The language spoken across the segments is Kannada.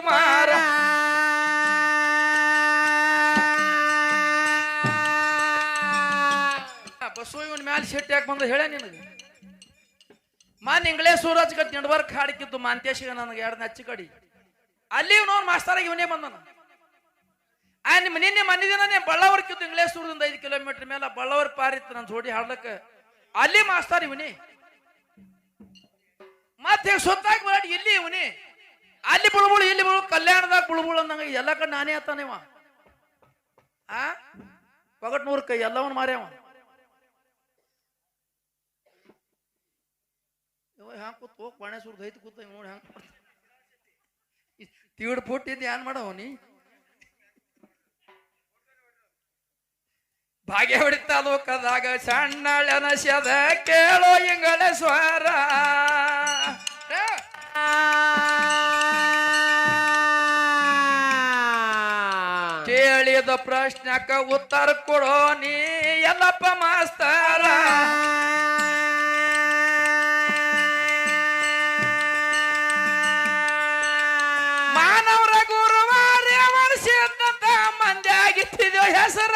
ಕುಮಾರ ಬಸವ ಇವನ್ ಮ್ಯಾಲ ಶೆಟ್ಟಿ ಯಾಕೆ ಬಂದ ಹೇಳ ನಿನಗೆ ಮಾನ್ ಇಂಗ್ಲೇಷ್ ಸೂರಜ್ ಕಟ್ ನೆಡ್ವರ್ಕ್ ಹಾಡಿಕಿದ್ದು ಮಾಂತೇಶಿಗ ನನಗೆ ಎರಡು ನಚ್ಚಿ ಕಡಿ ಅಲ್ಲಿ ನೋಡ್ ಮಾಸ್ತರಾಗಿ ಇವನೇ ಬಂದನ ನಿನ್ನೆ ಮನೆ ದಿನನೇ ಬಳ್ಳಾವರ್ಕಿದ್ದು ಇಂಗ್ಲೇಷ್ ಸೂರದಿಂದ 5 ಕಿಲೋಮೀಟರ್ ಮೇಲೆ ಬಳ್ಳಾವರ್ ಪಾರಿತ್ತು ನನ್ನ ಜೋಡಿ ಹಾಡ್ಲಕ್ಕ ಅಲ್ಲಿ ಮಾಸ್ತಾರ ಇವನೇ ಮತ್ತೆ ಸುತ್ತಾಗಿ ಬರಾಡಿ ಇಲ್ಲಿ ಇವನೇ ಅಲ್ಲಿ ಬುಳುಬುಳು ಇಲ್ಲಿ ಬುಳು ಕಲ್ಯಾಣದಾಗ ಬುಳುಬುಳು ಅಂದಂಗ ಎಲ್ಲ ಕಡೆ ನಾನೇ ಆತಾನೇವ ಪಗಟ್ನೂರ್ ಕೈ ಎಲ್ಲವನ್ ಮಾರ್ಯಾವ ಹ್ಯಾಂಗ ಕೂತ್ ಹೋಗ್ ಬಾಣೆ ಸುರ್ದು ಐತಿ ಕೂತ ನೋಡಿ ಹ್ಯಾಂಗ ತಿವಿಡ್ ಪುಟ್ಟಿದ್ದು ಏನ್ ಮಾಡವ ನೀ ಭಾಗ್ಯ ಹೊಡಿತ ಲೋಕದಾಗ ಸಣ್ಣಳನಸ್ಯದ ಕೇಳೋ ಇಂಗಳ ಸ್ವರ ಕೇಳಿದ ಪ್ರಶ್ನಕ್ಕ ಉತ್ತರ ಕೊಡೋ ನೀ ಎಲ್ಲಪ್ಪ ಮಾಸ್ತರ ಮಾನವರ ಗುರುವಾರ ಮನಸ್ಸಿದ್ದಂತ ಮಂದಿ ಆಗಿತ್ತಿದ್ಯೋ ಹೆಸರ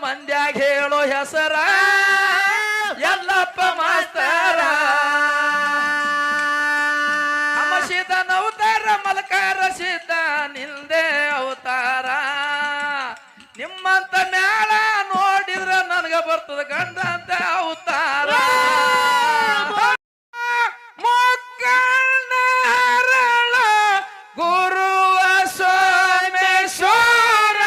ಮಂದ್ಯಾಗ ಹೇಳೋ ಹೆಸರ ಎಲ್ಲಪ್ಪ ಮಾಸ್ತರ ಅಮಸಿದ ಅವತಾರ ಮಲಕಾರ ಸಿದ್ಧ ನಿಲ್ದೆ ಅವತಾರ ನಿಮ್ಮಂತ ಮ್ಯಾಲ ನೋಡಿದ್ರ ನನಗ ಬರ್ತದ ಗಂಡ ಅಂತ ಅವತಾರ ಗುರುವ ಸೋಮೇಶ್ವರ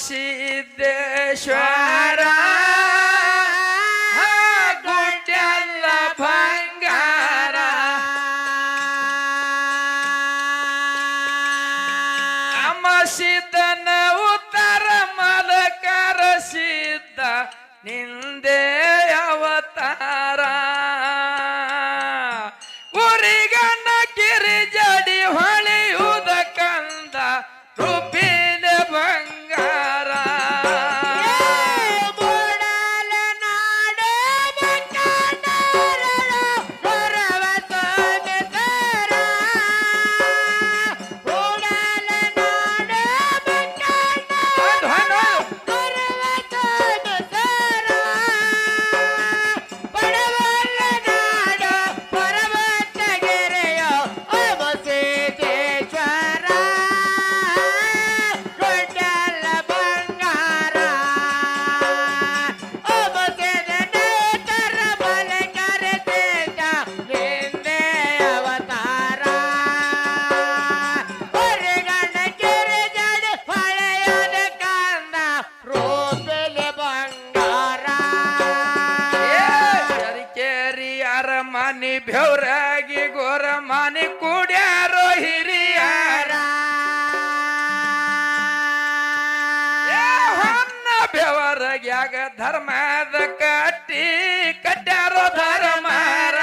ಸಿದ್ದೇಶ್ವರ ಗುಡ್ಡೆಲ್ಲ ಬಂಗಾರ ಅಮಸಿದ್ದನ ಉತ್ತರ ಮಲಕರ ಸಿದ್ಧ ನಿಂದೆ ಅವತಾರ ಉರಿಗಣ್ಣ ಕಿರಿ ಜಡಿ ಹೊಳೆಯುವುದ ಕಂದ ರೂಪಿನ ಬಂಗಾರ ಮನಿ ಬೆವರಾಗಿ ಗೋರ ಮನಿ ಕುಡ್ಯಾರೋ ಹಿರಿಯಾರ ಹೊನ್ನ ಬೆವರಾಗ್ಯಾಗ ಧರ್ಮದ ಕಟ್ಟಿ ಕಟ್ಯಾರೋ ಧರ್ಮಾರ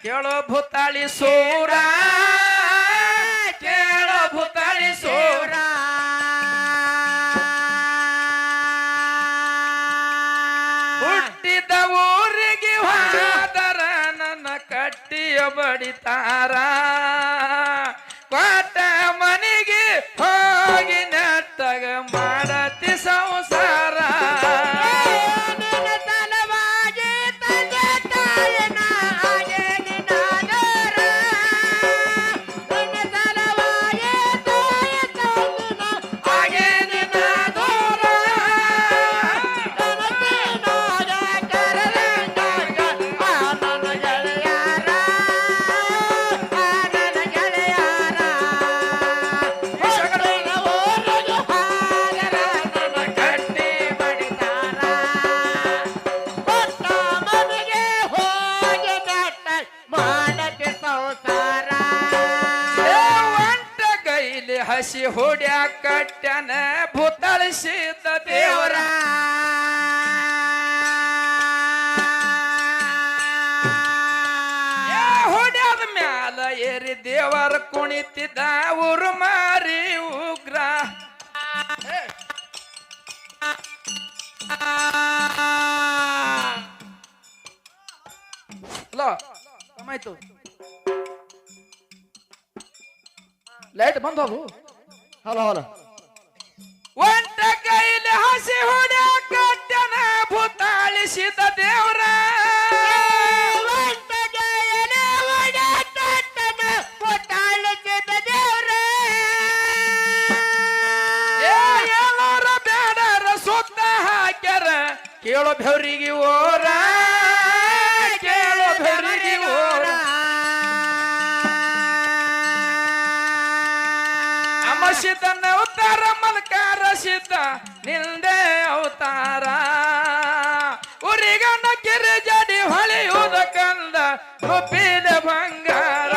ಕೇಳೋ ಭೂತಾಳಿ ಸೂರ ಕೇಳೋ ಭೂತಾಳಿ ಸೂರ ಹುಟ್ಟಿದ ಊರಿಗೆ ಹೋದರ ನನ್ನ ಕಟ್ಟಿಯ ಬಡಿತಾರ ಕೊಟ್ಟ ಮನೆಗೆ ಹೋಗಿ ನೆಟ್ಟಗ ಮಾಡತಿ ಸಂಸಾರ ಕೈಲಿ ಹಸಿ ಹೊಡ್ಯಾ ಕಟ್ಟ್ಯಾನ ಭೂತಾಳಿಸಿದ ದೇವರ ಹೊಡ್ಯಾದ ಮ್ಯಾಲ ಏರಿ ದೇವರ ಕುಣಿತಿದ್ದ ಊರು ಮಾರಿ ಉಗ್ರ ಹಲೋ ಕಮಾಯ್ತು ಲೈಟ್ ಬಂದು ಹೋಗು ಹಲೋ ಹಲೋ ಒಂಟ ಕೈಲಿ ಹಸಿ ಹೊಡ್ಯಾ ಕಟ್ಟ್ಯಾನ ಭೂತಾಳಿಸಿದ ದೇವರ ಕೇಳೋ ಬೆವರಿಗೆ ಓರ ಕೇಳೋ ಬೆವರಿಗೆ ಓರ ಅಮಸಿದನ ಅವತಾರ ಮಲ್ಕಾರ ಸಿದ್ಧ ನಿಂದೆ ಅವತಾರ ಉರಿಗಣ್ಣ ಕಿರಿ ಜಡಿ ಹೊಳೆಯುವುದ ಕಂದ ರೂಪಿದ ಬಂಗಾರ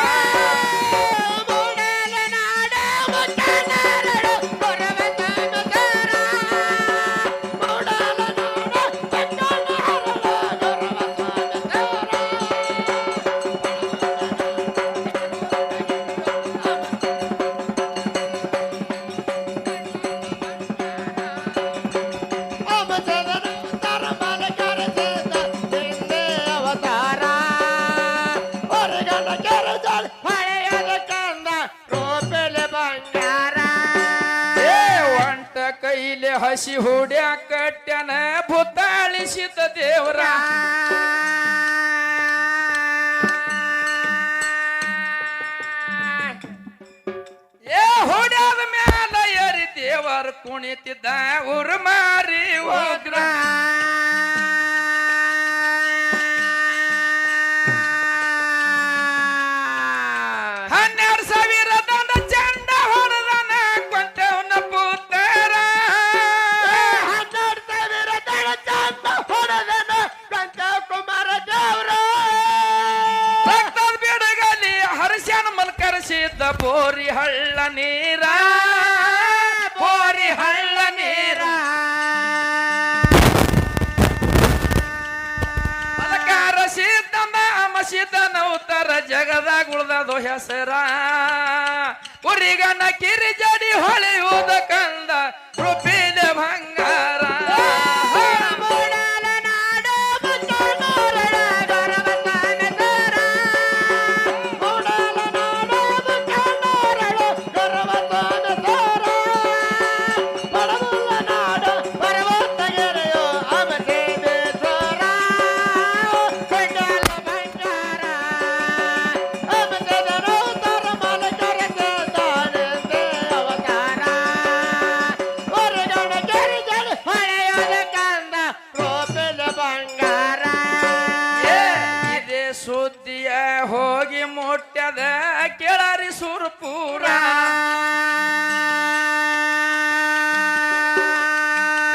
ಕೈಲಿ ಹಸಿ ಹುಡ್ಯಾ ಕಟ್ಟ್ಯಾನ ಭೂತಾಳಿಸಿದ ದೇವರ ಹೊಡ್ಯಾದ ಮ್ಯಾಲ ಏರಿ ದೇವರ ಕುಣಿತಿದ್ದ ಊರು ಮಾರಿ ಉಗ್ರ 12,000 ದಂಡ ಚಂಡ ಹೊಡೆದನ ಕೊಂತವನ ಪುತ್ತರ 12,000 ದಂಡ ಚಂಡ ಹೊಡೆದನ ಕೊಂತ ಕುಮಾರ ದೇವ್ರ ರಕ್ತದ ಬಿಡುಗಲಿ ಹರ್ಷನ ಮಲ್ಕರಿಸಿದ್ದ ಬೋರಿ ಹಳ್ಳ ನೀರ ಬೋರಿ ಹಳ್ಳ ನೀರ ಮಲಕಾರ ಸಿದ್ದನ ಅಮಸಿದ್ದನ ಉತ್ತರ ಜಗದಾಗ ಉಳ್ದದು ಹೆಸರ ಉರಿಗನ ಕಿರಿ ಜಡಿ ಹೊಳೆಯುವುದ ಕಂದ ರೂಪಿದ ಬಂಗಾರ ಸುದ್ದಿಯ ಹೋಗಿ ಮುಟ್ಟ್ಯದ ಕೆಳರಿ ಸುರಪುರ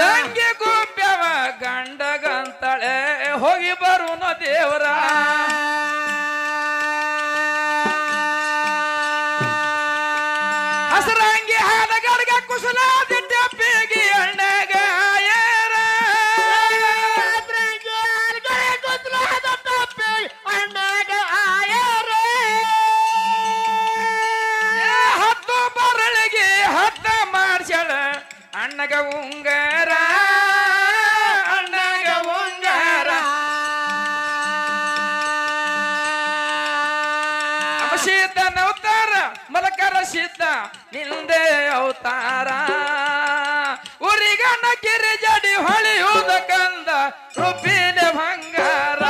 ತಂಗಿ ಗುಬ್ಬ್ಯವ ಗಂಡಗಂತಳೆ ಹೋಗಿ ಬರುನ ದೇವರ ಹಸರಂಗಿ ಹಾದ ಗಡ್ಗ ಕುಸಲಾದಿಟ್ಟ ಪೇಗಿ ಅಣ್ಣಗ ಅಣ್ಣಗ ಉಂಗರ ಅಣ್ಣಗ ಉಂಗರ ಅಮಸಿದ್ದನ ಅವತಾರ ಮಲಕರ ಸಿದ್ಧ ನಿಂದೆ ಅವತಾರ ಉರಿಗಣ್ಣ ಕಿರಿ ಜಡಿ ಹೊಳೆಯುವುದ ಕಂದ ರೂಪಿದ ಬಂಗಾರ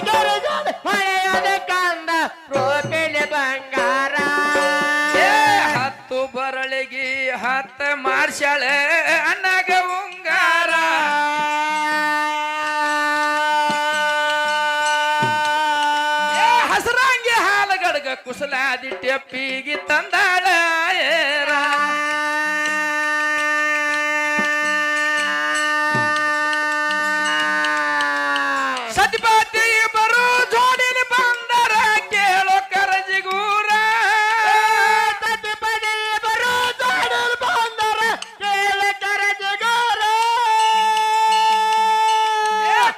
Get ಮಾಡ್ಸ್ಯಾಳೆ ಅಣ್ಣಗ ಉಂಗಾರ ಹಸರಂಗಿ ಹಾಲಗಡ್ಗ ಕುಸಲಾದಿ ಟೆಪ್ಪಿಗೆ ತಂದಾಳ ಏರ ಸತಿಪತಿ ಬರು ಜೋಡಿಲಿ ಬಂದರ ಕೇಳೋ ಕರಜಿಗೂರ ಸತಿಪತಿ ಬರು ಜೋಡಿಲಿ ಬಂದರ ಕೇಳೋ ಕರಜಿಗೂರ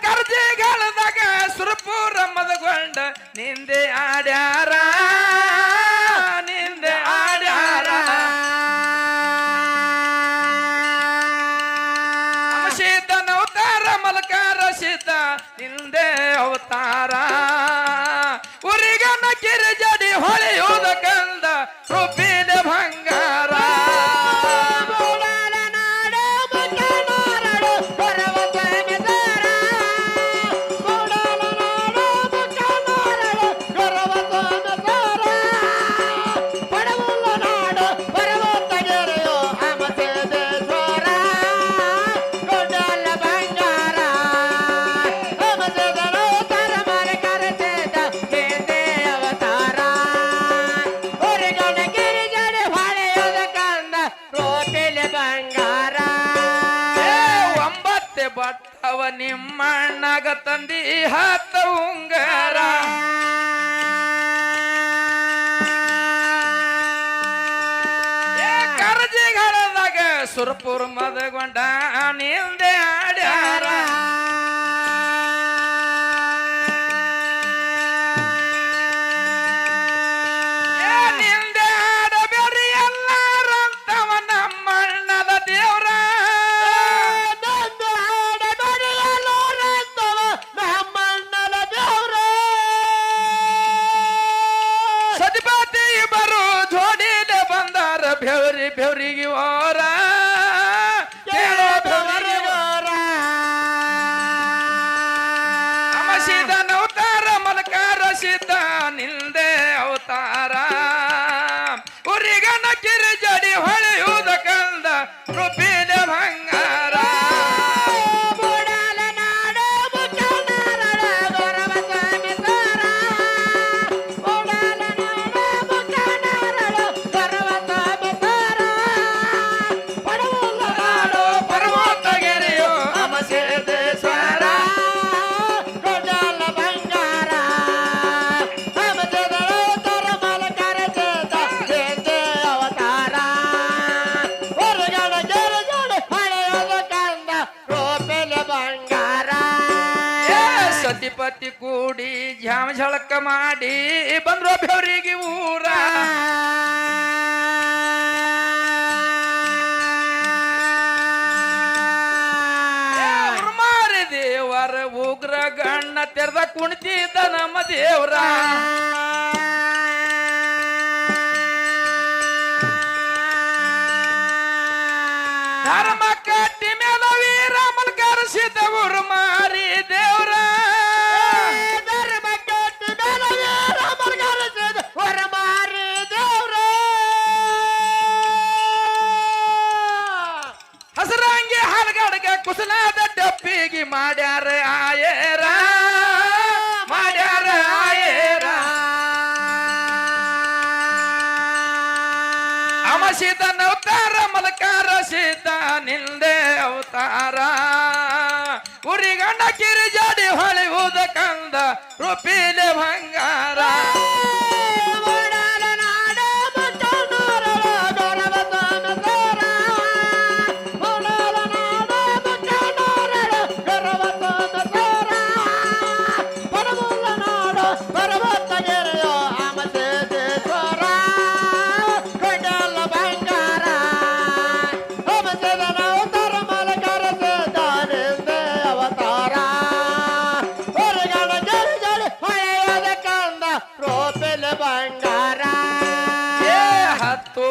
ಕರ್ಜಿಗಳದಾಗ ಸುರಪುರ ಮದಗೊಂಡ ನಿಂದೆ ಆಡ್ಯಾರ ನಿಂದೆ ಆಡ್ಯಾರ ಸಿದ್ಧ ನವತಾರ ಮಲಕಾರ ಸಿದ್ಧ ನಿಂದೆ ಅವತಾರ ಉರಿಗನ ಕಿರಿಜಡಿ ಹೊಳೆಯುವುದ ಕಂದ ರೂಪಿನ ಬಂಗಾರ ಬಟ್ಟವ ನಿಮ್ಮಣ್ಣಗ ತಂದಿ ಹತ್ತ ಉಂಗರ ಕರ್ಜಿಗಳದಾಗ ಸುರಪುರ ಮದಗೊಂಡ ನಿಂದೆ ಆಡ್ಯಾರ ನಿಂದೆ ಆಡಬೇಡಿ ಎಲ್ಲಾರಂತವ ನಮ್ಮಣ್ಣದ ದೇವ್ರ ಬೆವರಿ ಬೆವರಿಗೆ ಓರ ಕೇಳೋ ಬೆವರಿಗೆ ಓರ ಅಮಸಿದ ನವತಾರ ಮಲಕಾರ ಸಿದ್ಧ ನಿಂದೆ ಅವತಾರ ಉರಿಗನ ಕಿರಿಜಡಿ ಹೊಳೆಯುವುದ ಕಂದ ರೂಪಿನ ಬಂಗಾರ ಸತಿಪತಿ ಕೂಡಿ ಝಾಮ ಝಳಕ ಮಾಡಿ ಬಂದ್ರು ಬೆವರಿಗೆ ಊರ ಮಾರಿ ದೇವರ ಉಗ್ರ ಗಣ್ಣ ತೆರೆದ ಕುಣಿತಿದ್ದ ನಮ್ಮ ದೇವ್ರ ಧರ್ಮ ಕಟ್ಟಿ ಮೇಲ ವೀರ ಮಲ್ಕಾರ ಸಿದ್ಧವರು ಮಾರಿ ದೇವ್ರ ಹಸರಂಗಿ ಹಾಲಗಡ್ಗ ಕುಸಲಾದ ಡಪ್ಪಿಗೆ ಮಾಡ್ಯಾರ ಆಯೇರ ಮಾಡ್ಯಾರ ಆಯೇರ ಅಮಸಿದ ನವತಾರ ಮಲಕಾರ ಸಿದ್ಧ ನಿಂದೆ ಅವತಾರ ಉರಿಗಂಡ ಕಿರಿಜಾಡಿ ಹೊಳೆಯುವುದ ಕಂದ ರೂಪಿನ ಬಂಗಾರ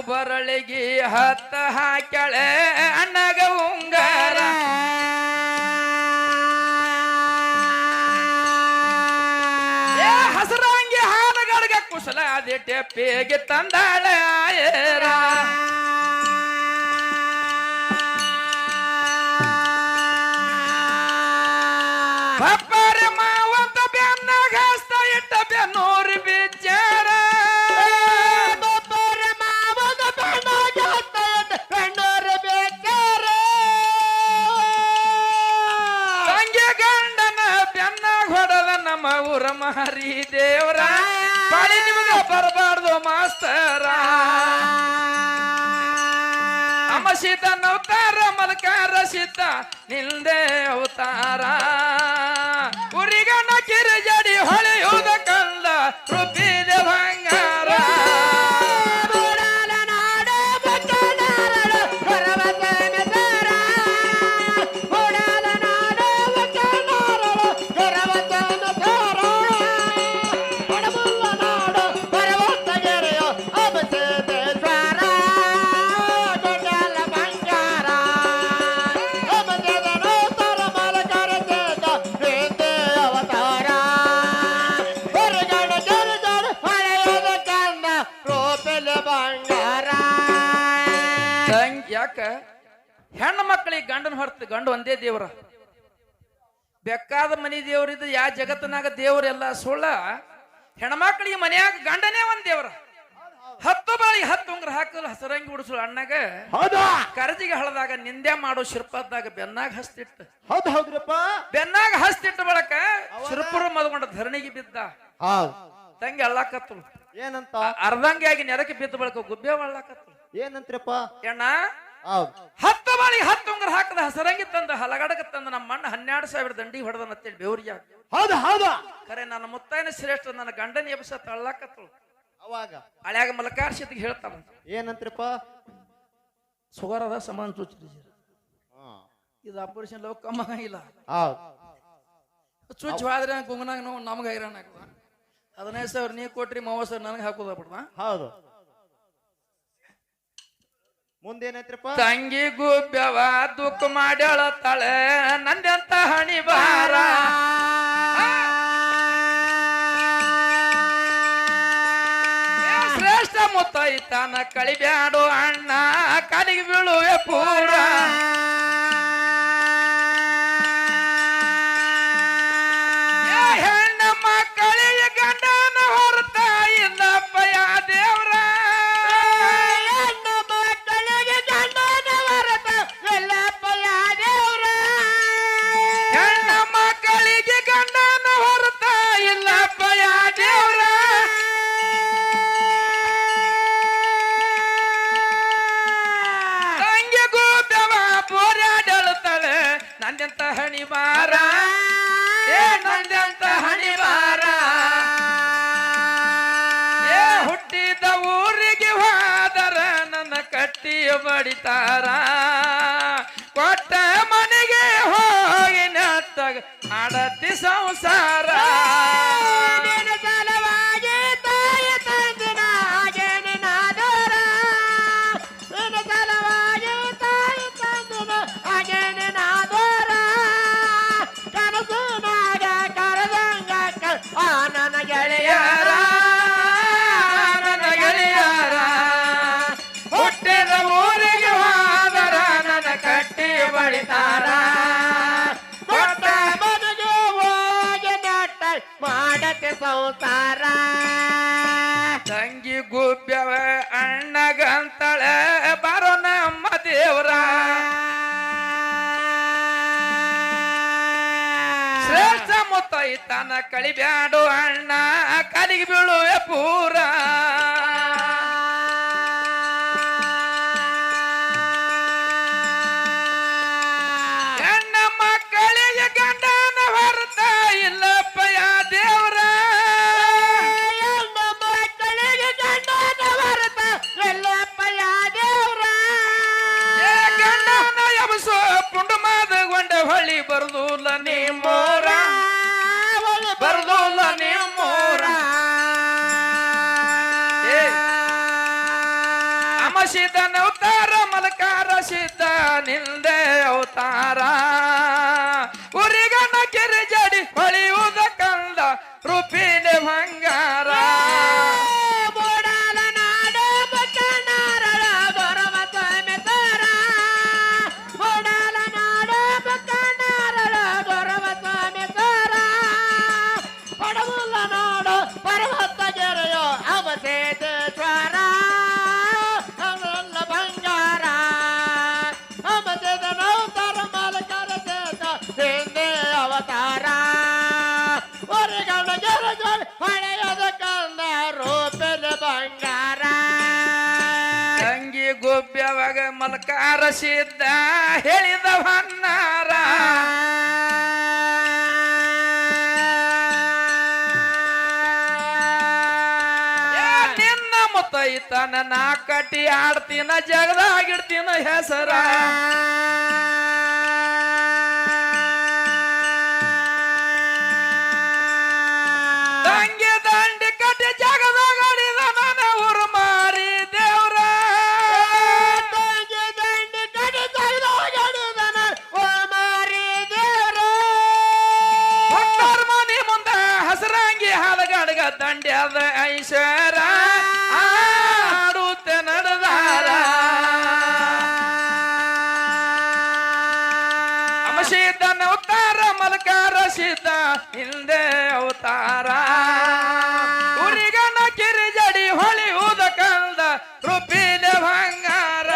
ಬರಳಿಗೆ ಹತ್ತ ಹಾಕ್ಯಾಳೆ ಅಣ್ಣಗ ಉಂಗಾರ ಹಸರಂಗಿ ಹಾಲಗಡ್ಗ ಕುಸಲಾದಿ ಟೆಪ್ಪಿಗೆ ತಂದಾಳೆ ಆಯೇರ ಬಪ್ಪರ ಮಾವಂತ ಬೆನ್ನಾಗ ಹಸ್ತ ಇಟ್ಟ ಬೆನ್ನೂರಿ ಬಿಚ್ಚಾರ ಬಪ್ಪರ ಮಾವನ ಬೆನ್ನಾಗ ಹಸ್ತ ಇಟ್ಟ ಬೆನ್ನೂರಿ ಬಿಚ್ಚಾರ ತಂಗಿ ಗಂಡನ ಬೆನ್ನಾಗ ಹೊಡೆದ ನಮ್ಮ ಊರ ಮಾರಿ ದೇವ್ರ ಬಾಳಿ ನಿಮಗ ಬರಬಾರ್ದು ಮಾಸ್ತರ ಅಮಸಿದ ನವತಾರ ಮಲಕಾರ ಸಿದ್ಧ ನಿಲ್ದೆ ಅವತಾರ ಉರಿಗಣ್ಣ ಕಿರಿಜಡಿ ಹೊಳೆಯುವುದ ಕಂದ ರುಬ್ಬಿದ ಬಂಗಾರ ಯಾಕ ಹೆಣ್ಣು ಮಕ್ಕಳಿಗೆ ಗಂಡನ ಹೊರತು ಗಂಡು ಒಂದೇ ದೇವ್ರ ಬೇಕಾದ ಮನಿ ದೇವ್ರಿದ್ದು ಯಾ ಜಗತ್ತಿನಾಗ ದೇವ್ರೆಲ್ಲ ಸುಳ್ಳ ಹೆಣ್ಮಕ್ಳಿಗೆ ಮನ್ಯಾಗ ಗಂಡನೇ ಒಂದ್ ದೇವ್ರ 10 ಬಾಳಿ 10 ಉಂಗ್ರ ಹಾಕಲು ಹಸರಂಗಿ ಉಡಿಸಲು ಅಣ್ಣಗ ಕರಜಿಗೆ ಹಳದಾಗ ನಿಂದೆ ಮಾಡೋ ಶಿರ್ಪದಾಗ ಬೆನ್ನಾಗ ಹಸ್ತಿಟ್ಟು ಹೌದ್ರಪ್ಪ ಬೆನ್ನಾಗ ಹಸ್ತಿಟ್ಟ ಬಳಕ ಶಿರ್ಪುರ ಮದ್ಕೊಂಡ ಧರಣಿಗೆ ಬಿದ್ದ ತಂಗಿ ಅಳ್ಳಾಕತ್ತಳು ಏನಂತ ಅರ್ಧಂಗಿ ಆಗಿ ನೆರಕ್ಕೆ ಬಿದ್ದ ಬಳಕ ಗುಬ್ಬೆ ಅಳ್ಳಾಕತ್ತಳು ಏನಂತ್ರಪ್ಪ ಎಣ್ಣ 10 ಬಾಳಿ 10 ಉಂಗ್ರ ಹಾಕದ ಹಸರಂಗಿ ತಂದ ಹಲಗಡಕ ತಂದ ನಮ್ಮ ಮಣ್ಣ 12,000 ದಂಡಿ ಹೊಡೆದ ಅಂತೇಳಿ ಬೆವ್ರಿಯ ಖರೆ ನನ್ನ ಮುತ್ತಾಯನ ಶ್ರೇಷ್ಠ ನನ್ನ ಗಂಡನ ಎಬ್ಸ ತಳ್ಳಾಕತ್ತಳು ಅವಾಗ ಹಳ್ಯಾಗ ಮಲಕಾರ್ಷಿತಿಗೆ ಹೇಳ್ತಾಳ ಏನಂತ್ರಪ್ಪ ಸುಗರದ ಸಮಾನ ಚುಚ್ಚಿ ಇದು ಆಪರೇಷನ್ ಲೋ ಕಮ್ಮ ಇಲ್ಲ ಚುಚ್ಚ ಹೋದ್ರೆ ಗುಂಗನಾಗ ನೋವು ನಮ್ಗೆ ಹೈರಾಣ ಆಗ್ತದ 15,000 ನೀ ಕೊಟ್ರಿ 30,000 ನನಗೆ ಹಾಕೋದ ಬಿಡ್ದ ಹೌದು ಮುಂದೇನೈತ್ರಪ್ಪ ತಂಗಿ ಗುಬ್ಬವ ದುಃಖ ಮಾಡ್ಯಾಳ ತಳೆ ನಂದೆಂತ ಹಣಿ ಬಾರ ಶ್ರೇಷ್ಠ ಮುತ್ತೈತಾನ ಕಳಿಬ್ಯಾಡು ಅಣ್ಣ ಕಾಲಿಗೆ ಬೀಳುವೆ ಪೂರ ಹೆಣ್ಣ ಮಕ್ಕಳಿಗೆ ಗಂಡನ ಹೊರತ ಇಲ್ಲಪ್ಪ ಯಾ ದೇವ್ರ ಹೆಣ್ಣ ಮಕ್ಕಳಿಗೆ ಗಂಡನ ಹೊರತ ಇಲ್ಲಪ್ಪ ಯಾ ದೇವ್ರ ತಂಗಿ ಗುಬ್ಬವ ಪೋರಾಡಳುತ್ತಾಳೆ ನಂದೆಂತ ಹಣಿ ಬಾರ ನಂದೆಂತ ಹಣಿ ಬಾರ ಹುಟ್ಟಿದ ಊರಿಗೆ ಹೋದರ ನನ್ನ ಕಟ್ಟಿ ಬಡಿತಾರ ಕೊಟ್ಟ ಮನೆಗೆ ಹೋಗಿ ನತ್ತಾಗ ಆಡತಿ ಸಂಸಾರ ನನ್ನ ಗೆಳೆಯರ ನನ್ನ ಗೆಳೆಯರ ಹುಟ್ಟಿದ ಊರಿಗೆ ಹೋದರ ನನ್ನ ಕಟ್ಟಿ ಬಡಿತಾರ ಕೊಟ್ಟ ಮನೆಗೆ ಹೋಗಿ ನಟ್ಟ ಮಾಡತೆ ಸಂಸಾರ ತಂಗಿ ಗುಬ್ಬವ ಅಣ್ಣಗಂತಳೆ ಬರೋ ನಮ್ಮ ದೇವ್ರ ಶ್ರೇಷ್ಠ ಮುತ್ತೈತಾನ ಕಳಿಬ್ಯಾಡು ಅಣ್ಣ ಕಾಲಿಗೆ ಬೀಳುವೆ ಪೂರ ಹೆಣ್ಣ ಮಕ್ಕಳಿಗೆ ಗಂಡನ ಹೊರತ ಇಲ್ಲಪ್ಪ ಯಾ ದೇವ್ರ ಮಕ್ಕಳಿಗೆ ಗಂಡನ ಹೊರತ ಎಲ್ಲಪ್ಪ ಯಾ ದೇವ್ರ ಗಂಡನ ಎಬಸೋ ಪುಂಡು ಮಾದಗೊಂಡ ಹೊಳಿ ಬರುದಿಲ್ಲ ನಿಮ್ಮೋರ ಬರುದಿಲ್ಲ ನಿಮ್ಮೋರ ಅಮಸಿದ ನವತಾರ ಮಲಕಾರ ಸಿದ್ಧ ನಿಲ್ದೆ ಅವತಾರ ಉರಿಗಣ್ಣ ಕಿರಿಜಡಿ ಹೊಳೆಯುವುದ ಕಂದ ರೂಪಿನ ಬಂಗಾರ ಸಿದ್ಧ ಹೇಳಿದ ಹೊನ್ನಾರ ನಿನ್ನ ಮುತ್ತೈತನ ನಾ ಕಟ್ಟಿ ಆಡ್ತೀನ ಜಗದಾಗಿಡ್ತೀನ ಹೆಸರ ತಂಗಿ ದಂಡಿ ಕಟ್ಟಿ ಜಗದಾಗಡಿದ ನನ್ನ ಊರು ಮಾರಿ ದೇವ್ರ ಹೊಟ್ಟೋರ್ ಮನಿ ಮುಂದ ಹಸರಂಗಿ ಹಾಲಗಡ್ಗ ದಂಡಿ ಅದ ಐಶ್ವರ ಆಡುತ್ತೆ ನಡೆದಾರ ಅಮಶಿದ್ದನ ಅವತಾರ ಮಲಕಾರ ಸಿದ್ಧ ಹಿಂದೆ ಅವತಾರ ಉರಿಗನ ಕಿರಿ ಜಡಿ ಹೊಳಿ ಊದ ಕಂದ ರೂಪಿಲೆ ಬಂಗಾರ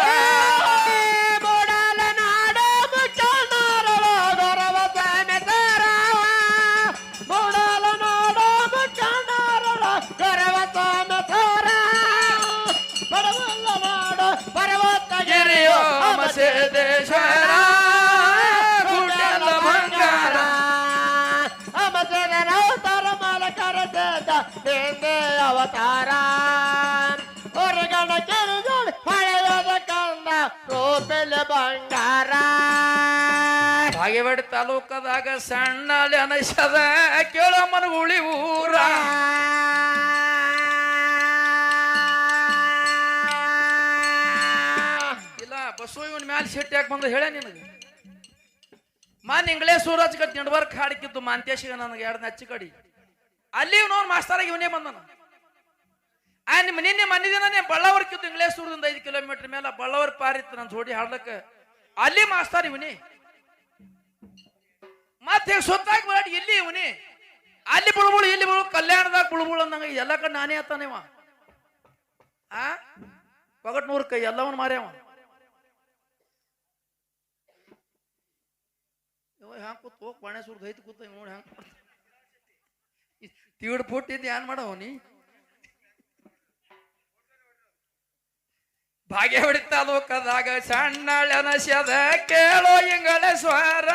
ಗಿರಿಯೋ ಮಸೇದೇಶ್ವರ ಗುಡ್ಡಲ ಬಂಗಾರ ಅವತಾರ ಹೊರಗಣ ಕೆರೆಗಳು ಹೊಳೆಯದ ಕಂದ ರೂಪೆಲೆ ಬಂಗಾರ ಬಾಗೇವಾಡಿ ತಾಲೂಕದಾಗ ಸಣ್ಣ ಅನಸದ ಕೇಳಮ್ಮನ ಉಳಿ ಊರ ಇಲ್ಲ ಬಸ್ಸು ಇವನ್ ಮ್ಯಾಲ ಶೆಟ್ಟಿ ಯಾಕೆ ಬಂದ ಹೇಳ ನಿನಗೆ ಮಾನ್ ಇಂಗ್ಲೇ ಸೂರಜ್ ಕಟ್ ನೆಡ್ವರ್ಕ್ ಹಾಡಿಕಿದ್ದು ಮಾಂತೇಶಿಗ ನನಗೆ ಎರಡು ನಚ್ಚಿ ಕಡಿ ಅಲ್ಲಿ ನೋಡ್ ಮಾಸ್ತರಾಗಿ ಇವನೇ ಬಂದನ ನಿನ್ನೆ ಮನೆ ದಿನ ಬಳ್ಳಾವರ್ಕಿದ್ದು ಇಂಗ್ಲೇಸ್ ಸೂರದಿಂದ 5 ಕಿಲೋಮೀಟರ್ ಮೇಲೆ ಬಳ್ಳಾವರ್ ಪಾರಿತ್ತು ನನ್ನ ಜೋಡಿ ಹಾಡ್ಲಕ್ಕ ಅಲ್ಲಿ ಮಾಸ್ತಾರ ಇವನೇ ಮತ್ತೆ ಸುತ್ತಾಗಿ ಬರಾಡಿ ಇಲ್ಲಿ ಇವನೇ ಅಲ್ಲಿ ಬುಳ್ಬುಳು ಇಲ್ಲಿ ಬುಳು ಕಲ್ಯಾಣದಾಗ ಬುಳ್ಬುಳು ಅಂದಂಗ ಎಲ್ಲ ಕಡೆ ನಾನೇ ಆತಾನೇವ ಆ ಪಗಟ್ನೂರ್ ಕೈ ಎಲ್ಲವನ್ ಮಾರ್ಯಾವ ಹ್ಯಾಂಗ ಕೂತ್ ಹೋಗ್ ಬಾಣೆ ಸುರ್ದು ಐತಿ ಕೂತ ನೋಡಿ ಹ್ಯಾಂಗ ತೀಡ್ ಪುಟ್ಟಿದ್ದು ಏನ್ ಮಾಡವ ನೀ ಬಾಗೇವಾಡಿ ತಾಲೂಕದಾಗ ಸಣ್ಣಳನಸ್ಯದ ಕೇಳೋ ಇಂಗಳ ಸ್ವರ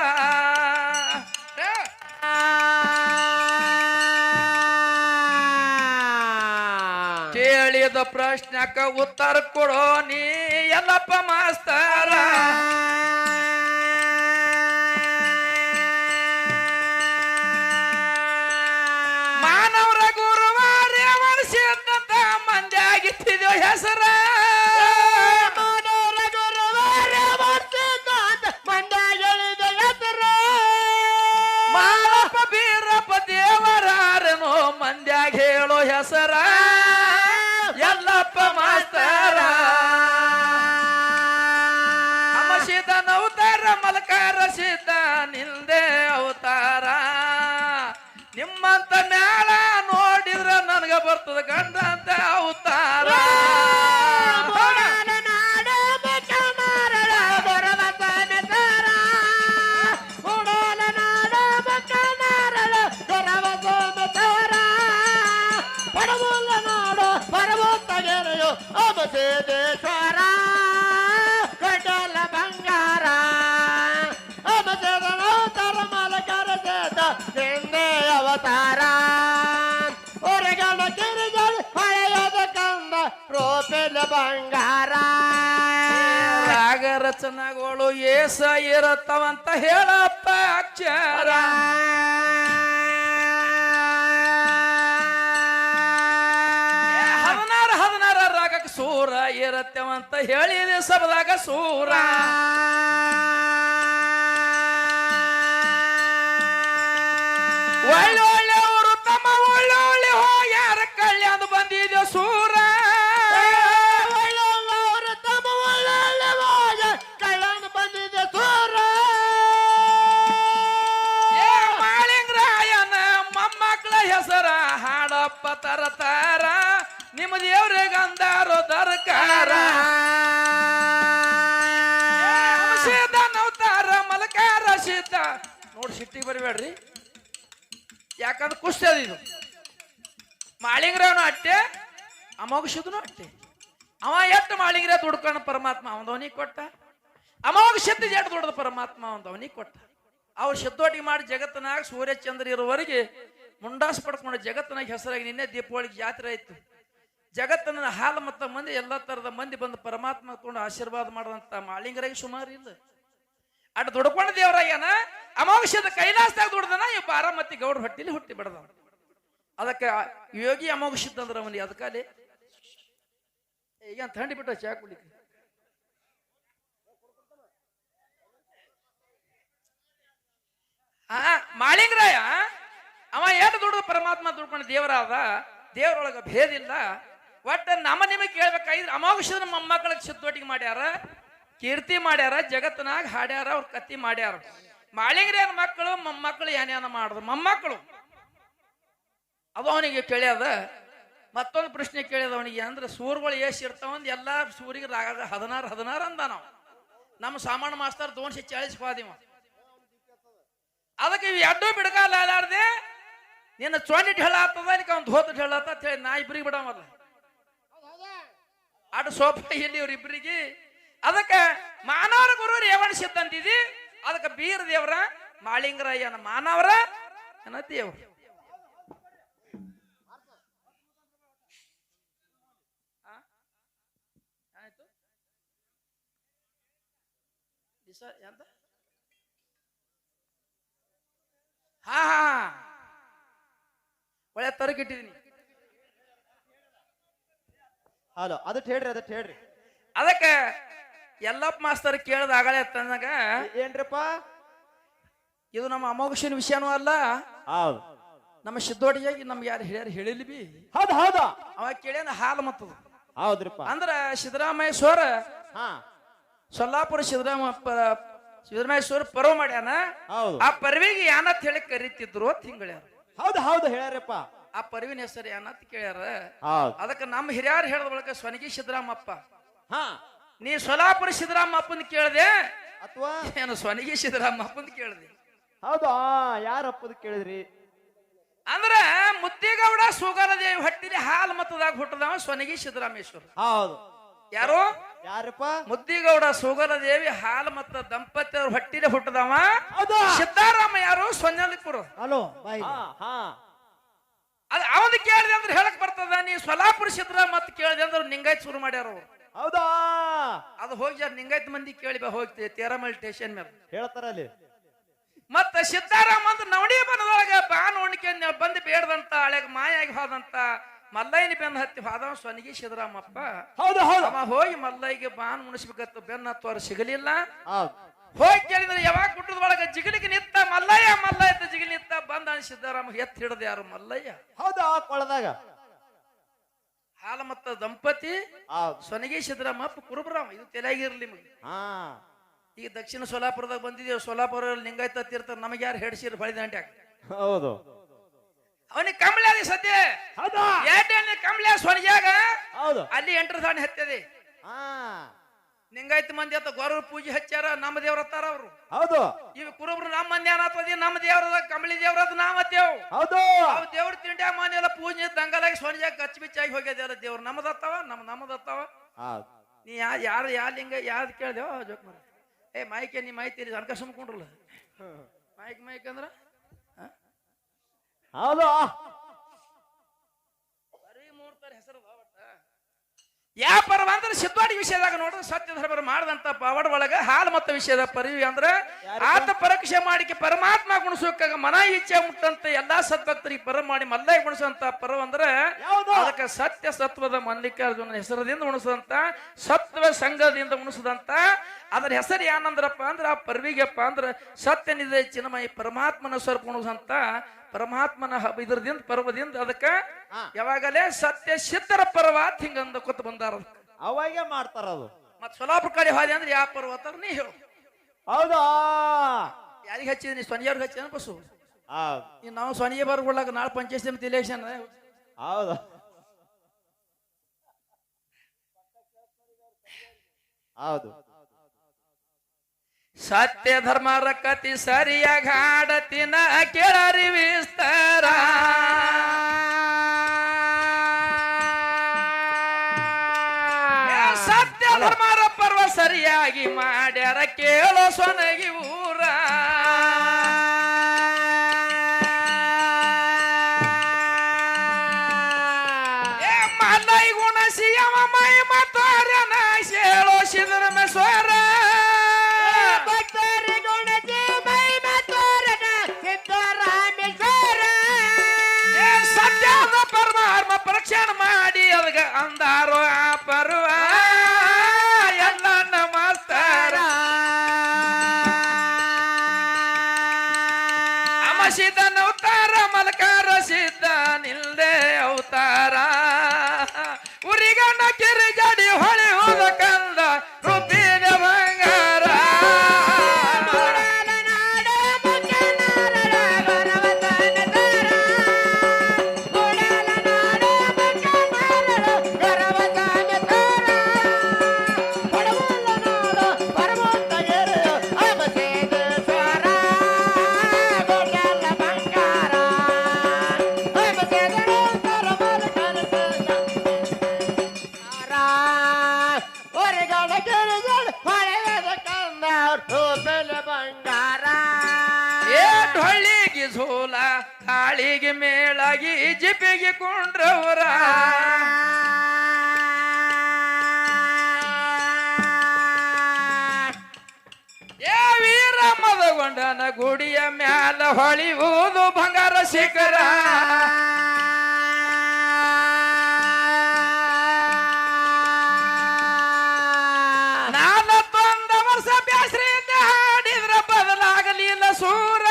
ಕೇಳಿದ ಪ್ರಶ್ನಕ್ಕ ಉತ್ತರ ಕೊಡೋ ನೀ ಎಲ್ಲಪ್ಪ ಮಾಸ್ತರ ಮಾನವರ ಗುರುವಾರ ಮನಸ್ಸಿದ್ದಂತ ಮಂದಿ ಆಗಿತ್ತಿದೋ ಹೆಸರ ಮಾಳಪ್ಪ ಬೀರಪ್ಪ ದೇವರಾರನೋ ಮಂದ್ಯಾಗ ಹೇಳೋ ಹೆಸರ ಎಲ್ಲಪ್ಪ ಮಾಸ್ತರ ಅಮಶಿದ ಅವತಾರ ಮಲಕಾರ ಸಿದ್ಧ ನಿಂದೆ ಅವತಾರ ನಿಮ್ಮಂತ ಮ್ಯಾಲ ನೋಡಿದ್ರ ನನಗ ಬರ್ತದ ಗಂಡ ಅಂತ ಅವತಾರ ಅಮಸೇದೇಶ್ವರ ಕಡಲ ಬಂಗಾರ ಅಮಸೇದನವತಾರ ಮಲಕರ ಸೇದ ನಿಂದೆ ಅವತಾರ ಹೊರಗಣ ಕಿರಿಗಳು ಹೊಳೆಯದ ಕಂದ ರೂಪೆಲೆ ಬಂಗಾರ ರಾಗ ರಚನೆಗಳು ಏಸ ಇರತ್ತವಂತ ಹೇಳಪ್ಪ ಅಕ್ಷರ 16 ರಾಗಕ್ಕೆ ಸೂರ ಇರತ್ತವಂತ ಹೇಳಿದೆ ಸಬದಾಗ ಸೂರ ಒಳ್ಳೊಳ್ಳೆ ಅವರು ತಮ್ಮ ಒಳ್ಳೊಳ್ಳೆ ಹೋಗ್ಯಾರ ಕಲ್ಯಾಣ ಬಂದಿದೆ ಸೂರ ಒಳ್ಳೊಳ್ಳೆವರು ತಮ್ಮ ಒಳ್ಳೊಳ್ಳೆ ಹೋಗ ಕಳ್ಳನ ಬಂದಿದೆ ಸೂರ ಮಾಳಿಂಗರಾಯನ ಮೊಮ್ಮಕ್ಕಳ ಹೆಸರ ಹಾಡಪ್ಪ ತರತಾರ ನಿಮ್ಮ ದೇವ್ರಿಗೆ ಅಂದಾರೋ ದರ್ಕಾರ ಅವತಾರ ಮಲಕಾರ ಸಿದ್ಧ ನೋಡಿ ಸಿಟ್ಟಿಗೆ ಬರಬೇಡ್ರಿ ಯಾಕಂದ್ರೆ ಕುಸ್ತಿ ಅದ ಇದು ಮಾಳಿಂಗರಾವನು ಅಟ್ಟೆ ಅಮೋಘಸಿದನು ಅಟ್ಟೆ ಅವ ಎಷ್ಟು ಮಾಳಿಂಗ್ರ ದುಡ್ಕೊಂಡು ಪರಮಾತ್ಮ ಅವನವನಿಗೆ ಕೊಟ್ಟ ಅಮೋಘ ಶಕ್ತಿ ಜಡ್ ದೊಡ್ಡದ ಪರಮಾತ್ಮ ಅಂತ ಅವನಿಗೆ ಕೊಟ್ಟ. ಅವ್ರು ಶುದ್ಧೋಟಿ ಮಾಡಿ ಜಗತ್ತಿನಾಗ ಸೂರ್ಯ ಚಂದ್ರ ಇರುವವರೆಗೆ ಮುಂಡಾಸ್ ಪಡ್ಕೊಂಡು ಜಗತ್ತಿನಾಗ ಹೆಸರಾಗಿ ನಿನ್ನೆ ದೀಪಾವಳಿಗೆ ಜಾತ್ರೆ ಆಯ್ತು. ಜಗತ್ತಿನ ಹಾಲು ಮತ್ತ ಮಂದಿ ಎಲ್ಲಾ ತರದ ಮಂದಿ ಬಂದು ಪರಮಾತ್ಮ ತಗೊಂಡು ಆಶೀರ್ವಾದ ಮಾಡದಂತ ಮಾಳಿಂಗರಾಗಿ ಸುಮಾರು ಇಲ್ಲ. ಅಡ್ ದುಡ್ಕೊಂಡ ದೇವರಾಗ್ಯಾನ. ಅಮೋಘದ ಕೈಲಾಸದಾಗ ದುಡ್ದನ ಇವ್ ಬಾರಾಮತಿ ಗೌಡ ಹೊಟ್ಟಿಲಿ ಹುಟ್ಟಿ ಬಿಡದ. ಅದಕ್ಕೆ ಯೋಗಿ ಅಮೋಘ ಸಿದ್ಧ ಅಂದ್ರ ಅವನಿಗೆ ಅದಕ್ಕಲ್ಲಿ ಈಗ ಥಂಡಿ ಬಿಟ್ಟ ಚಾ ಕುಡಿಕೆ. ಮಾಳಿಂಗರಾಯ ಅವ ಏನು ದುಡ್ದು ಪರಮಾತ್ಮ ದುಡ್ಕೊಂಡು ದೇವರಾದ. ದೇವರೊಳಗ ಭೇದ ಇಲ್ಲ. ಒಟ್ಟ ನಮ್ಮ ನಿಮಗೆ ಕೇಳ್ಬೇಕಾಗಿದ್ರೆ ಅಮೋಘದ ಮೊಮ್ಮಕ್ಕಳಿಗೆ ಸಿದ್ದೊಟ್ಟಿಗೆ ಮಾಡ್ಯಾರ, ಕೀರ್ತಿ ಮಾಡ್ಯಾರ, ಜಗತ್ತಿನಾಗ ಹಾಡ್ಯಾರ, ಅವ್ರ ಕತ್ತಿ ಮಾಡ್ಯಾರ. ಮಾಳಿಂಗರಾಯನ ಮಕ್ಕಳು ಮೊಮ್ಮಕ್ಕಳು ಏನೇನ ಮಾಡಿದ್ರು. ಮೊಮ್ಮಕ್ಕಳು ಅದು ಅವನಿಗೆ ಕೇಳ್ಯದ. ಮತ್ತೊಂದು ಪ್ರಶ್ನೆ ಕೇಳಿದ ಅವನಿಗೆ, ಅಂದ್ರೆ ಸೂರ್ಗಳು ಎಷ್ಟು ಇರ್ತಾವಂದ್ ಎಲ್ಲಾ ಸೂರಿಗೆ 16 ಅಂದ. ನಾವು ನಮ್ಮ ಸಾಮಾನ್ಯ ಮಾಸ್ತರ್ 240 ಪಾದಿವ. ಅದಕ್ಕೆ ಇವ್ ಎಡ್ಡು ಬಿಡಗಾಲಾರ್ದೆ ನಿನ್ನ ಚೊಂಡಿಟ್ ಹೇಳ ಆಗ್ತದ, ಅದಕ್ಕೆ ಅವ್ನು ಧೋತ ಹೇಳತ್ತ ಅಂತ ಹೇಳಿ ನಾ ಇಬ್ರಿಗೆ ಬಿಡವಲ್ಲ. ಅಡು ಸೋಪ ಇಲ್ಲಿ ಇವ್ರಿಬ್ರಿಗೆ. ಅದಕ್ಕೆ ಮಾನವರ ಗುರು ರೇವಣ ಸಿದ್ಧ ಅಂತಿದಿ. ಅದಕ್ಕೆ ಬೀರ ದೇವರ ಮಾಳಿಂಗರಾಯನ ಮಾನವರ ಏನ ದೇವ್ರ. ಹಾ ಹಾ ಒಳ್ಳೆ ತರಕಿಟ್ಟಿದೀನಿ. ಹಲೋ ಅದಕ್ಕೆ ಹೇಳ್ರಿ. ಅದಕ್ಕೆ ಎಲ್ಲಪ್ಪ ಮಾಸ್ತರ್ ಕೇಳದ ಆಗಲೇ ತನಗ ಏನ್ರಪ್ಪ ಇದು ನಮ್ಮ ಅಮೋಘನ ವಿಷಯನೂ ಅಲ್ಲ. ಹೌದು, ನಮ್ಮ ಸಿದ್ದೋಟಿಯಾಗಿ ನಮ್ಗೆ ಯಾರು ಹೇಳ್ಯಾರ ಹೇಳಿಲ್ಲ ಬಿ. ಹೌದಾ ಅವ ಕೇಳ್ಯಾನ ಹಾಲು ಮತ್ತದ. ಹೌದ್ರಪ್ಪ. ಅಂದ್ರ ಸಿದ್ದರಾಮಯ್ಯಸ್ವರ ಹಾ ಸೊಲ್ಲಾಪುರ ಸಿದ್ದರಾಮಯ್ಯಸ್ವರ ಪರ್ವ ಮಾಡ್ಯಾನ. ಆ ಪರ್ವಿಗೆ ಏನತ್ ಹೇಳಿ ಕರಿತಿದ್ರು ಅಂತ ಹಿಂಗ್ಯಾರ. ಹೌದು ಹೇಳ್ಯಾರಪ್ಪ. ಆ ಪರ್ವಿನ ಹೆಸರು ಏನತ್ ಕೇಳ್ಯಾರ. ಅದಕ್ಕೆ ನಮ್ಮ ಹಿರಿಯರು ಹೇಳದ ಒಳಗ ಸ್ವನಗಿ ಸಿದ್ದರಾಮಪ್ಪ. ಹಾ ನೀ ಸೊಲ್ಲಾಪುರ ಸಿದ್ದರಾಮಪ್ಪಂದ ಕೇಳ್ದೆ ಅಥವಾ ಏನು ಸ್ವನಗಿ ಸಿದ್ದರಾಮಪ್ಪಂದ ಕೇಳ್ದೆ? ಹೌದಾ ಯಾರಪ್ಪದ ಕೇಳಿದ್ರಿ? ಅಂದ್ರ ಮುತ್ತಿಗೌಡ ಸುಗರದೇವಿ ಹೊಟ್ಟಿಲಿ ಹಾಲು ಮತದಾಗ ಹುಟ್ಟದವ ಸ್ವನಗಿ ಸಿದ್ದರಾಮೇಶ್ವರ. ಹೌದು. ಯಾರಪ್ಪ? ಮುದ್ದಿಗೌಡ ಸುಗರದೇವಿ ಹಾಲು ಮತ್ತ ದಂಪತಿಯವ್ರ ಹೊಟ್ಟಿಲೆ ಹುಟ್ಟದವ ಸಿದ್ದರಾಮ. ಯಾರು? ಸೊನ್ನಲಿಪುರ. ಅದ ಅವನ್ ಕೇಳಿದೆ ಅಂದ್ರೆ ಹೇಳಕ್ ಬರ್ತದ. ನೀ ಸೊಲ್ಲಾಪುರ ಸಿದ್ದರಾಮ ಮತ್ ಕೇಳಿದೆ ಅಂದ್ರೆ ನಿಂಗಾಯ್ತು ಶುರು ಮಾಡ್ಯಾರ. ಹೌದಾ ಅದು ಹೋಗಿ ನಿಂಗಾಯ್ತು ಮಂದಿ ಕೇಳಿ ಹೋಗ್ತಿ ತೇರಮಲ್ ಸ್ಟೇಷನ್ ಮೇಲೆ ಹೇಳ್ತಾರ ಅಲ್ಲಿ. ಮತ್ತ ಸಿದ್ದಾರಾಮ ಅಂತ ನವಣಿ ಬನದೊಳಗ ಬಾನ್ ಉಣ್ಕೆ ಬಂದು ಬೇಡದಂತ ಹಳೆಗ ಮಾಯಾಗಿ ಹೋದಂತ ಮಲ್ಲಯ್ಯನ ಬೆನ್ನ ಹತ್ತಿ ಹೋದವ ಸ್ವನಿಗಿ ಸಿದ್ದರಾಮಪ್ಪ. ಅವ ಹೋಗಿ ಮಲ್ಲಯ್ಯಗೆ ಬಾನ್ ಉಣಿಸ್ಬೇಕತ್ತು. ಬೆನ್ನ ಹತ್ತುವರೆ ಸಿಗಲಿಲ್ಲ. ಹೋಗಿ ಕೇಳಿದ್ರೆ ಯಾವಾಗ ಗುಡ್ಡದ ಒಳಗ ಜಿಗಲಿಗೆ ನಿತ್ತ ಮಲ್ಲಯ್ಯ ಜಿಗಿಲಿ ನಿತ್ತ ಬಂದ ಸಿದ್ದರಾಮ ಎತ್ ಹಿಡದ ಯಾರು? ಮಲ್ಲಯ್ಯ. ಹೌದಾ ಕೊಳದಾಗ ಹಾಲ ಮತ್ತ ದಂಪತಿ ಸ್ವನಿಗಿ ಸಿದ್ದರಾಮಪ್ಪ ಕುರುಬರಾಮ. ಇದು ತಲೆಯಾಗಿರ್ಲಿ ನಿಮಗೆ. ಈಗ ದಕ್ಷಿಣ ಸೋಲಾಪುರದಾಗ ಬಂದಿದ್ದೇವೆ. ಸೋಲಾಪುರ ಲಿಂಗಾಯತ ತೀರ್ಥ ನಮಗೆ ಯಾರು ಹೆಡ್ಸಿರ್ ಬಳಿ ದಂಟ್ಯಾಗ. ಹೌದು. ಅವನಿಗೆ ಕಂಬಳಿ ಅದಿ ಸದ್ಯ ಕಂಬಳಿ ಸ್ವನಿಗ್ಯಾಗ ಅಲ್ಲಿ 8 ಸಾಣಿ ಹತ್ತದಿ. ಲಿಂಗಾಯತ ಮಂದಿ ಅತ್ತ ಗೊರವ್ರ ಪೂಜೆ ಹಚ್ಚಾರ. ನಮ್ಮ ದೇವ್ರ ಹತ್ತಾರ ಅವ್ರು. ಹೌದು. ಇವ್ ಕುರುಬ್ರು ನಮ್ಮ ಮಂದಿ ಏನಾಗ್ತದಿ? ನಮ್ಮ ದೇವ್ರದ ಕಂಬಳಿ ದೇವ್ರದ ನಾವ್ ಹತ್ತೇವ್. ಹೌದು. ಅವ್ ದೇವ್ರ ತಿಂಡ್ಯಾಗ ಮನೆ ಎಲ್ಲ ಪೂಜೆ ದಂಗಲಾಗಿ ಸ್ವನಿಗ್ಯಾಗ ಕಚ್ಚ ಬಿಚ್ಚಾಗಿ ಹೋಗ್ಯದ ದೇವ್ರು. ನಮ್ಮದತ್ತಾವ ನಮ್ಮದತ್ತಾವ. ನೀ ಯಾರು ಯಾ ಲಿಂಗ ಯಾವ್ದು ಕೇಳ್ದೇವ ಜೋಕ್ ಮಾರ. ಏ ಮಾಯ್ಕೆ ನೀ ಮಾಹಿತಿ ಅನ್ಕ ಸುಮ್ಕೊಂಡ್ರಲ್ಲ. ಮಾಯ್ಕ್ ಅಂದ್ರ ಹೌದು. ಬರೀ 3 ತರ ಹೆಸರು ಯಾವ ಪರ್ವ ಅಂದ್ರೆ ಸಿದ್ದೋಡಿ ವಿಷಯದಾಗ ನೋಡ್ರಿ. ಸತ್ಯ ಧರ್ಮ ಮಾಡದಂತ ಪವಾಡ ಒಳಗ ಹಾಲು ಮತ್ತ ವಿಷಯದ ಪರಿವಿ ಅಂದ್ರ ಆತ ಪರೀಕ್ಷೆ ಮಾಡಿಕೆ ಪರಮಾತ್ಮ ಗುಣಸೋಕಾಗ ಮನ ಇಚ್ಛೆ ಮುಟ್ಟಂತ ಎಲ್ಲಾ ಸದ್ಭಕ್ತರಿಗೆ ಪರ ಮಾಡಿ ಮಲ್ಲಯ್ಯ ಗುಣಸಂತ ಪರ್ವ ಅಂದ್ರ ಅದಕ್ಕೆ ಸತ್ಯ ಸತ್ವದ ಮಲ್ಲಿಕಾರ್ಜುನ ಹೆಸರದಿಂದ ಉಣಿಸದಂತ ಸತ್ವ ಸಂಘದಿಂದ ಉಣಿಸದಂತ ಅದ್ರ ಹೆಸರು ಏನಂದ್ರಪ್ಪ ಅಂದ್ರ ಆ ಪರ್ವಿಗೆಪ್ಪ ಅಂದ್ರ ಸತ್ಯ ನಿಧ ಚಿನ್ಮಯಿ ಪರಮಾತ್ಮನ ಸ್ವರೂಪ ಉಣಿಸಂತ ಪರಮಾತ್ಮನ ಇದ್ರದಿಂದ ಪರ್ವದಿಂದ ಅದಕ್ಕ ಯಾವಾಗಲೇ ಸತ್ಯ ಸಿದ್ಧರ ಪರ್ವ ಹಿಂಗಂದ ಕೂತ್ ಬಂದಾರ. ಅವಾಗೆ ಮಾಡ್ತಾರ ಅದು. ಮತ್ ಸೊಲ್ಲಾಪುರ ಕಡೆ ಹೋದೆ ಅಂದ್ರೆ ಯಾವ ಪರ್ವತ ನೀ ಹೇಳು? ಹೌದಾ ಯಾರಿಗೆ ಹಚ್ಚಿದ್ರಿ? ಸ್ವನಿಯವ್ರಿಗೆ ಹಚ್ಚಿದ ಬಸ್ಸು. ನಾವು ಸ್ವನಿಗೆ ಬರ್ಕೊಳ್ಳಾಗ ನಾಳೆ ಪಂಚಾಯತ್ ಸಮಿತಿ ಇಲೆಕ್ಷನ್. ಹೌದಾ ಹೌದು. ಸತ್ಯ ಧರ್ಮರ ಕತಿ ಸರಿಯಾಗಿ ಹಾಡತಿನ ಕೇಳರಿ ವಿಸ್ತಾರ. ಸತ್ಯ ಧರ್ಮರ ಪರ್ವ ಸರಿಯಾಗಿ ಮಾಡ್ಯಾರ ಕೇಳೋ ಸೊನಗಿ ಊರ ಮಲೈ ಗುಣಸಿ ಅವ ಮೈ ಮತಾರನ ಹೇಳೋ ಸಿದ್ದರಾಮೇಶ್ವರ ಸತ್ಯದ ಪರಮಾತ್ಮ ಪರೀಕ್ಷಣ ಮಾಡಿ ಅದಗ ಅಂದಾರೋ ಆ ಪರ್ವ ಎಲ್ಲ ನಮಸ್ಕಾರ ಅಮಸಿದ ಅವತಾರ ಮಲಕಾರ ಸಿದ್ಧ ನಿಲ್ದೆ ಅವತಾರ ಉರಿಗಣ್ಣ ಕಿರಿ ಜಡಿ ಹೊಳೆ ಹೋದ ಕಂದ ರುಪಿನ ಬಂಗಾರ ಢೊಳ್ಳಿಗೆ ಝೋಲ ತಾಳಿಗೆ ಮೇಳಾಗಿ ಜಿಪಿಗೆ ಕೊಂಡ್ರವರ ಏ ವೀರ ಮದಗೊಂಡನ ಗುಡಿಯ ಮ್ಯಾಲ ಹೊಳಿಯುವುದು ಬಂಗಾರ ಶಿಖರ ನಾನು ತೊಂದ ವರ್ಷ ಬ್ಯಾಸ್ರಿಯಿಂದ ಹಾಡಿದ್ರ ಬದಲಾಗಲಿಲ್ಲ ಸೂರ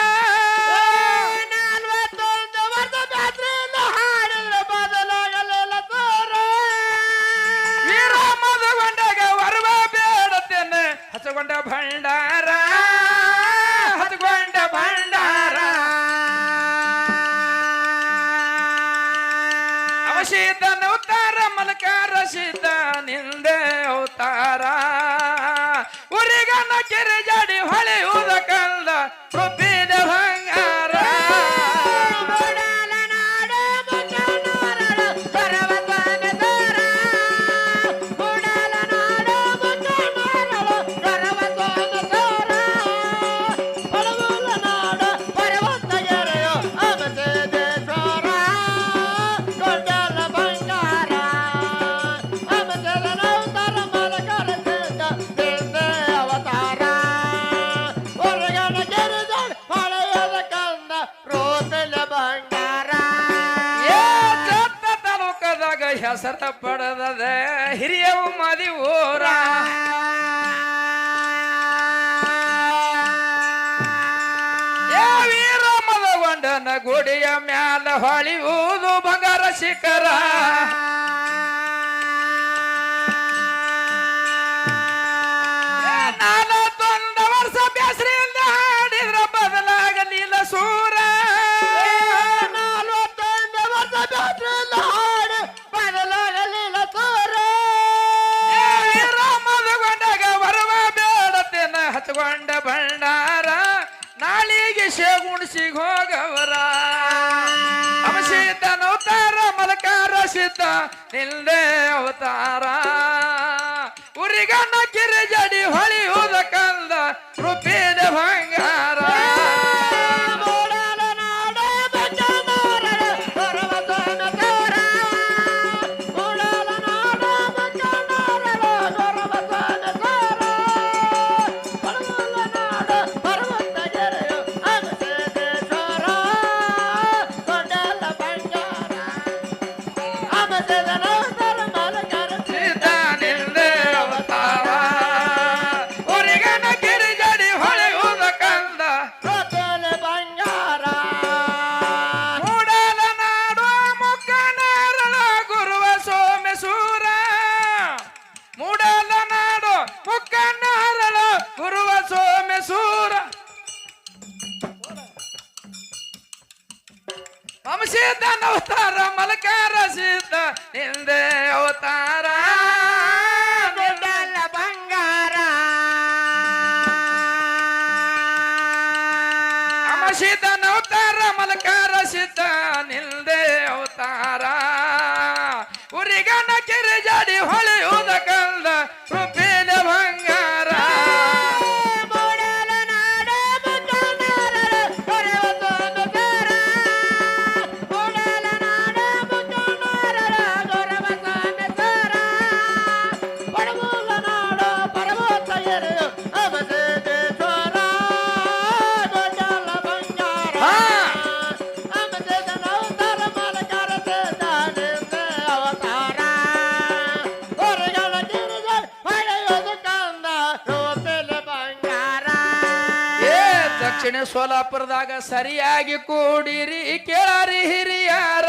ಹಚ್ಚಗೊಂಡ ಭಂಡಾರ ಹಚ್ಕೊಂಡ ಭಂಡಾರ ಅವಶೀತ ಅವತಾರ ಮಲಕಾರ ಸಿದ್ಧ ನಿಂದೆ ಅವತಾರ ಉರಿಗಣ್ಣ ಕೆರೆ ಜಾಡಿ ಹೊಳೆಯುವುದ ಕಂದ ರುಪಿನ ಬಂಗಾರ ಹೆಸರ ಪಡೆದ ಹಿರಿಯ ಮದಿ ಊರ ವೀರ ಮದಗೊಂಡನ ಗುಡಿಯ ಮ್ಯಾಲ ಹೊಳಿಯುವುದು ಬಂಗಾರ ಶಿಖರ ನಾನು ತೊಂದ ವರ್ಷ ಬ್ಯಾಸ್ರಿಯಿಂದ ಹಾಡಿದ್ರ ಬದಲಾಗಲಿಲ್ಲ ಸೂರ ಹಚ್ಕೊಂಡ ಭಂಡಾರ ನಾಳಿಗೆ ಶೇಗುಣಿಸಿಗೆ ಹೋಗವರ ಅಮಸಿದ್ದ ಅವತಾರ ಮಲಕಾರ ಸಿದ್ಧ ನಿಲ್ದೆ ಅವತಾರ ಉರಿಗಣ್ಣ ಕಿರಿ ಜಡಿ ಹೊಳಿಯುವುದ ಕಂದ ರುಪಿನ ಬಂಗಾರ ಸಿದ್ಧ ಅವತಾರ ಮಲಕಾರ ಸಿದ್ಧ ನಿಂದೆ ಅವತಾರ ಬಂಗಾರ ಅಮಸಿದ್ದ ಅವತಾರ ಮಲಕಾರ ಸಿದ್ಧ ನಿಲ್ದೆ ಅವತಾರ ಉರಿಗಣ್ಣ ಕೆರೆ ಜಾಡಿ ಹೊಳೆಯುವುದ ಕಂದ ರುಪಿನ ಬಂಗಾರ ಮುಂಚೆನೆ ಸೋಲಾಪುರದಾಗ ಸರಿಯಾಗಿ ಕೂಡಿರಿ ಕೇಳಾರಿ ಹಿರಿಯಾರ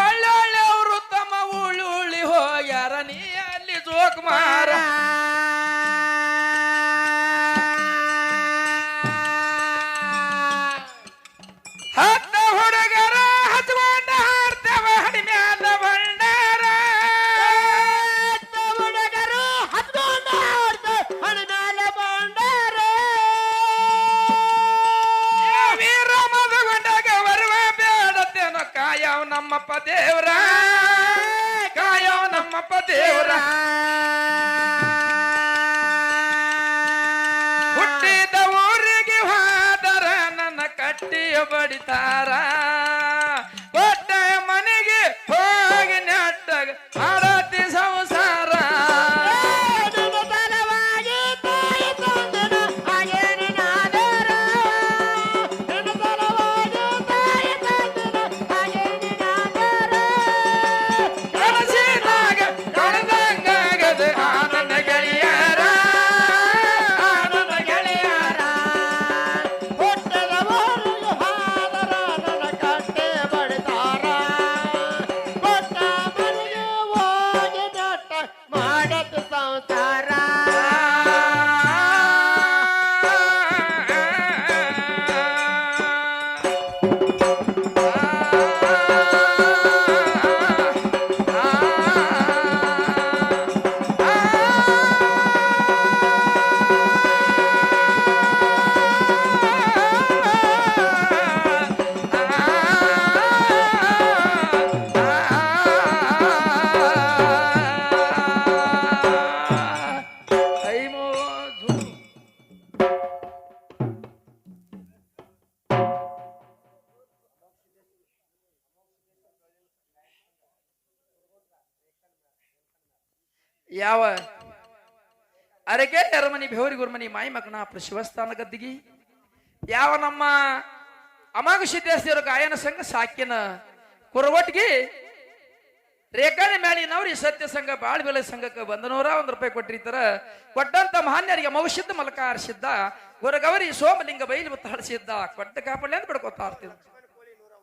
ಒಳ್ಳೊಳ್ಳೆ ಅವರು ತಮ್ಮ ಉಳ್ಳಿ ಹೋಗ್ಯಾರ ನೀ ಅಲ್ಲಿ ಜೋಕುಮಾರ ಹತ್ತ ಹುಡುಗರ ಹಚ್ಕೊಂಡ ಹಾಡ್ತೇವ ಹಡಿಮ್ಯಾಲ ಭಂಡಾರ ಹುಡುಗರು ಹತ್ಕೊಂಡ ಹಣಿಮ್ಯಾಲ ಬಂಡಾರ ವೀರ ಮದುಗೊಂಡಾಗ ಬರುವ ಬೇಡತ್ತೇನೋ ಕಾಯವ್ ನಮ್ಮಪ್ಪ ದೇವ್ರ ಕಾಯವ್ ನಮ್ಮಪ್ಪ ದೇವ್ರ ಹುಟ್ಟಿದ ಊರಿಗೆ ಹೋದರ ನನ್ನ ಕಟ್ಟಿಯ ಬಡಿತಾರ ಕೊಟ್ಟ ಮನೆಗೆ ಹೋಗಿ ನೆಟ್ಟಾಗ ಮಾಡತಿ ಸಂಸಾರ ಕನಸಿನಾಗ ಕಣದಂಗಾಗದ ಆನಂದ ಗೆಳೆಯರ ಆನಂದ ಗೆಳೆಯರ ಮಾಡತ್ ಸಂಸಾರ ಯಾವ ಅರಕೆ ಅರಮನಿ ಬೆವರಿ ಗುರ್ಮನಿ ಮಾಯಿ ಮಕನಾಪುರ ಶಿವಸ್ಥಾನ ಗದ್ದಿಗಿ ಯಾವ ನಮ್ಮ ಅಮಾಗ ಸಿದ್ದೇಶ್ವರ ಗಾಯನ ಸಂಘ ಸಾಕಿನ ಕುರವಟ್ಗಿ ರೇಖಾಣಿ ಮ್ಯಾಲಿನವ್ರು ಈ ಸತ್ಯ ಸಂಘ ಬಾಳ್ ಬೆಲೆ ಸಂಘಕ್ಕೆ $101 ಕೊಟ್ಟಿರ್ತಾರ ಕೊಟ್ಟಂತ ಮಹಾನ್ಯರಿಗೆ ಮೌಷಿದ್ದ ಮಲಕ ಆರಿಸಿದ್ದ ಗುರಗವರಿ ಸೋಮಲಿಂಗ ಬೈಲು ಮುತ್ತ ಹಳಿಸಿದ್ದ ಕೊಟ್ಟ ಕಾಪಳ್ಳಿ ಅಂತ ಬಿಡ್ಕೊತಾ ಇರ್ತೀವಿ